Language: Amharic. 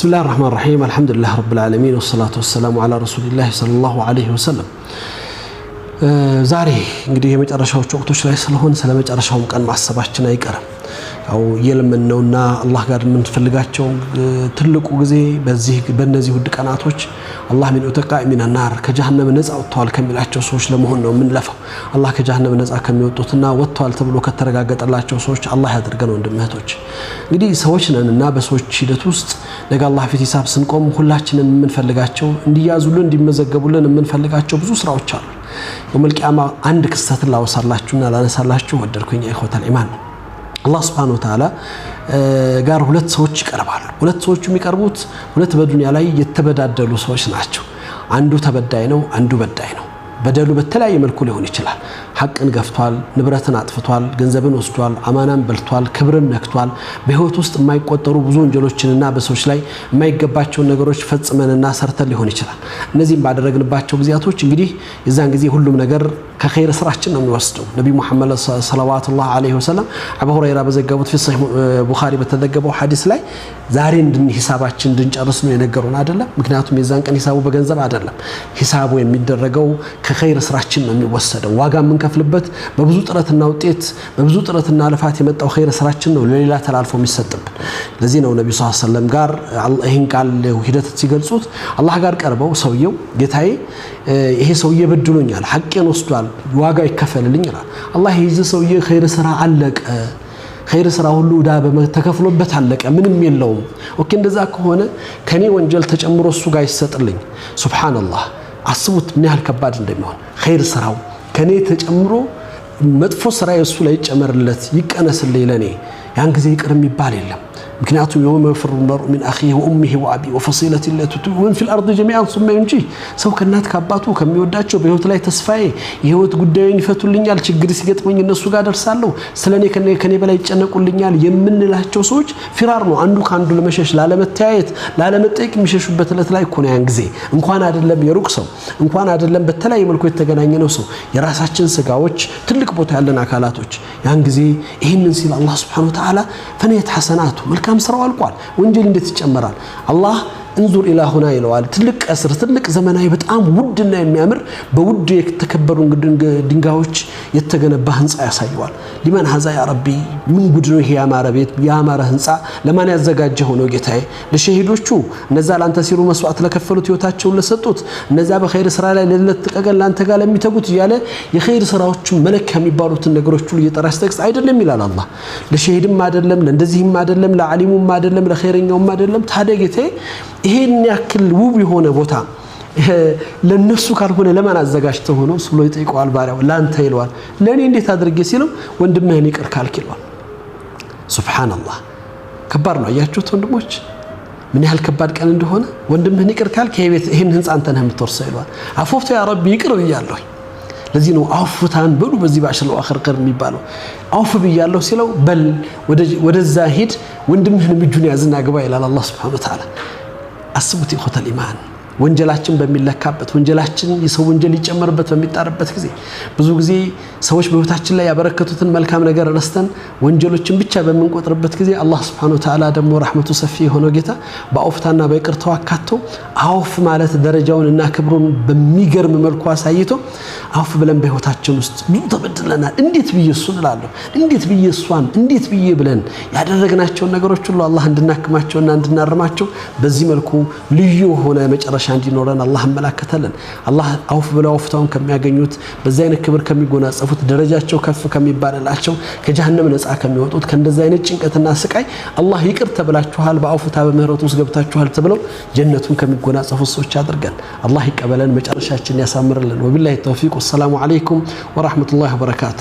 بسم الله الرحمن الرحيم الحمد لله رب العالمين والصلاة والسلام على رسول الله صلى الله عليه وسلم ዛሬ እንግዲህ የመጨረሻዎቹ ወቅቶች ላይ ስለሆነ ስለመጨረሻው ቀን ማሰባችን አይቀርም ያው የለምነውና አላህ ጋር ምን ፈልጋቸው ትልቁ ጊዜ በእነዚህ ውድ ቀናቶች አላህ ምን ተቃይ ሚና ናር ከጀሃነም ነፃ ወጥቷል ከሚላቸው ሰዎች ለመሆን ነው ምን ለፈው አላህ ከጀሃነም ነፃ ከሚወጡትና ወጥቷል ተብሎ ከተረጋገጠላቸው ሰዎች አላህ ያድርገን ወንድምህቶች እንግዲህ ሰዎች ነንና በሰዎች ሂደት ውስጥ ነገ አላህ ፊት ሂሳብ ስንቆም ሁላችንም ምን ፈልጋቸው እንዲያዙልን እንዲመዘገቡልን ምን ፈልጋቸው ብዙ ስራዎች አሉ يوم القيامة عندك استثناء الله وصلّاشتنا لا نسلّاشتو ودركوني يا إخوة الإيمان الله سبحانه وتعالى قال ሁለት ሰዎች ይቀርባሉ ሁለት ሰዎች የሚቀርቡት ሁለት በዱንያ ላይ የተበዳደሉ ሰዎች ናቸው አንዱ ተበዳይ ነው አንዱ በዳይ ነው በደሉ በተለያየ መልኩ ሊሆን ይችላል ሐቅን ገፍቷል ንብረትን አጥፍቷል ገንዘብን ወስዷል አማናን በልቷል ክብርን ነክቷል በህይወት ውስጥ የማይቆጠሩ ብዙ ወንጀሎችንና በሰዎች ላይ የማይገባቸው ነገሮች ፈጽመንና ሰርተን ሊሆን ይችላል እነዚህም ባደረግንባቸው ጊዜያቶች እንግዲህ የዛን ጊዜ ሁሉም ነገር ከخير ስራችን ነው የሚወስደው ነብዩ መሐመድ ሰለላሁ ዐለይሂ ወሰለም አቡ ሁረይራ በዘገቡት في صحيح ቡኻሪ በተዘገበው ሐዲስ ላይ ዛሬ ሂሳባችን እንድንጨርስ ነው የነገሩን አይደለም ምክንያቱም የዛን ቀን ሂሳቡ በገንዘብ አይደለም ሂሳቡ የሚደረገው ከخير ስራችን ነው የሚወሰደው ዋጋ ምን ከፍልበት በብዙ ጥረትና ውጤት በብዙ ጥረትና ልፋት የመጣው خير ስራችን ነው ለሌላ ተላልፎ የሚሰጥብን ለዚህ ነው ነብዩ ሰለላሁ ዐለይሂ ወሰለም ጋር ይሄን ቃል ሂደት ሲገልጹት አላህ ጋር ቀርበው ሰውየው ጌታዬ ይሄ ሰውዬ በድሎኛል ሐቄን ወስዷል ዋጋ ይከፈልልኝ ይላል አላህ ይዘ ሰውዬ خير ስራ አለቀ خير ስራ ሁሉ ዳ በተከፍሎበት አለቀ ምንም የለውም ኦኬ እንደዛ ከሆነ ከኔ ወንጀል ተጨምሮ እሱ ጋር ይሰጥልኝ ሱብሃንአላህ አስቡት ምን ያህል ከባድ እንደሚሆን خير ስራው ከኔ ተጨምሮ መጥፎ ስራ እሱ ላይ ይጨመርለት ይቀነስልኝ ለኔ ያን ጊዜ ይቅርም ይባል የለም ምክንያቱም يوم يفر المرء من اخيه وامه وابيه وفصيلته التي تؤمن في الارض جميعا ثم ينجي ሰው ከናት ከአባቱ ከሚወዳቸው በህይወት ላይ ተስፋዬ የህይወት ጉዳዩን ይፈቱልኛል ችግር ሲገጥመኝ እነሱ ጋር ደርሳለሁ ስለኔ ከኔ በላይ ይጨነቁልኛል የምንላቸው ሰዎች ፍራር ነው አንዱ ካንዱ ለመሸሽ ላለመታየት ላለመጠየቅ የሚሸሹበት ለት ላይ ኮነ ያን ጊዜ እንኳን አይደለም የሩቅ ሰው እንኳን አይደለም በተለያየ መልኩ የተገናኘነው ሰው የራሳችን ስጋዎች ትልቅ ቦታ ያለን አካላቶች ያን ጊዜ ይሄንን ሲል አላህ Subhanahu Wa Ta'ala ፈነየት ሐሰናቱ መልካም ስራው አልቋል ወንጀል እንዴት ይጨመራል አላህ انظر الى هنا ይለዋል ትልቅ ቀስር ትልቅ ዘመናዊ በጣም ውድና የሚያምር በውድ የተከበሩ ድንጋዮች የተገነባ ህንጻ ያሳየዋል لمن هذا يا ربي ምን ጉድ ነው ይሄ ያማረ ቤት ያማረ ህንጻ ለማን ያዘጋጀው ነው ጌታዬ ለሸሂዶቹ እነዛ ላንተ ሲሩ መስዋዕት ለከፈሉት ህይወታቸውን ለሰጡት እነዛ በخير ስራ ላይ ለተቀቀል ላንተ ጋር ለሚተጉት ይያለ የخير ስራዎቹ መለክ የሚባሉትን ነገሮች ሁሉ እየጠራስ ተክስ አይደለም ይላል አላህ ለሸሂድም አይደለም ለእንደዚህም አይደለም ለዓሊሙም አይደለም ለخيرኛውም አይደለም ታዲያ ጌታዬ ይሄን ያክል ውብ የሆነ ቦታ ለነሱ ካልሆነ ለማን አዘጋጅተው ሆኖ ስሎ ይጠይቀዋል ባሪያው ላንተ ይለዋል ለኔ እንዴት አድርጌ ሲለው ወንድምህን ይቅር ካልከለው ሱብሃንአላህ ከባድ ነው አያችሁት ወንድሞች ምን ያህል ከባድ ቀን እንደሆነ ወንድምህን ይቅር ካልከ ይሄን ህንጻ አንተ ነህ የምትወርሰው ይለዋል አፎፍታ ያ ረቢ ይቅር ብያለሁ ለዚህ ነው አውፍታን በሉ በዚህ ባሽለው አخرቀር የሚባለው አውፍ ብያለሁ ሲለው በል ወደዛ ሂድ ወንድምህን እጁን ያዝና ግባ ይላል አላህ Subhanahu Wa Ta'ala አስቡት ይኸውታል ኢማን ወንጀላችን በሚለካበት ወንጀላችን የሰው ወንጀል ይጨመርበት በሚጣርበት ጊዜ ብዙ ጊዜ ሰዎች በህይወታችን ላይ ያበረከቱትን መልካም ነገር ረስተን ወንጀሎችን ብቻ በመንቆጥርበት ጊዜ አላህ Subhanahu Wa Ta'ala ደግሞ ረህመቱ ሰፊ የሆነው ጌታ በአውፍታና በይቅርታው አካቶ አውፍ ማለት ደረጃውንና ክብሩን በሚገርም መልኩ አሳይቶ አውፍ ብለን በህይወታችን ውስጥ ብዙ ተበድለናል እንዴት ብየሱን እላለሁ እንዴት ብየሷን እንዴት ብየ ብለን ያደረግናቸው ነገሮች ሁሉ አላህ እንድናክማቸውና እንድናርማቸው በዚህ መልኩ ልዩ ሆነ መጨረሻ እንዲኖረን አላህ መላከተልን አላህ አውፍ ብለው አውፍታውን ከሚያገኙት በዚህ አይነት ክብር ከሚጎናጸፉት ደረጃቸው ከፍ ከሚባልላቸው ከጀሃነም ነፃ ከሚወጡት ከእንደዚህ አይነት ጭንቀትና ስቃይ አላህ ይቅር ተብላችኋል በአውፍታ በምህረቱ ውስጥ ገብታችኋል ተብለው ጀነቱን ከሚጎናጸፉት ሰዎች አድርገን አላህ ይቀበለን መጨረሻችንን ያሳምርልን ወቢላሂ ተውፊቅ ወሰላሙ አለይኩም ወራህመቱላሂ ወበረካቱ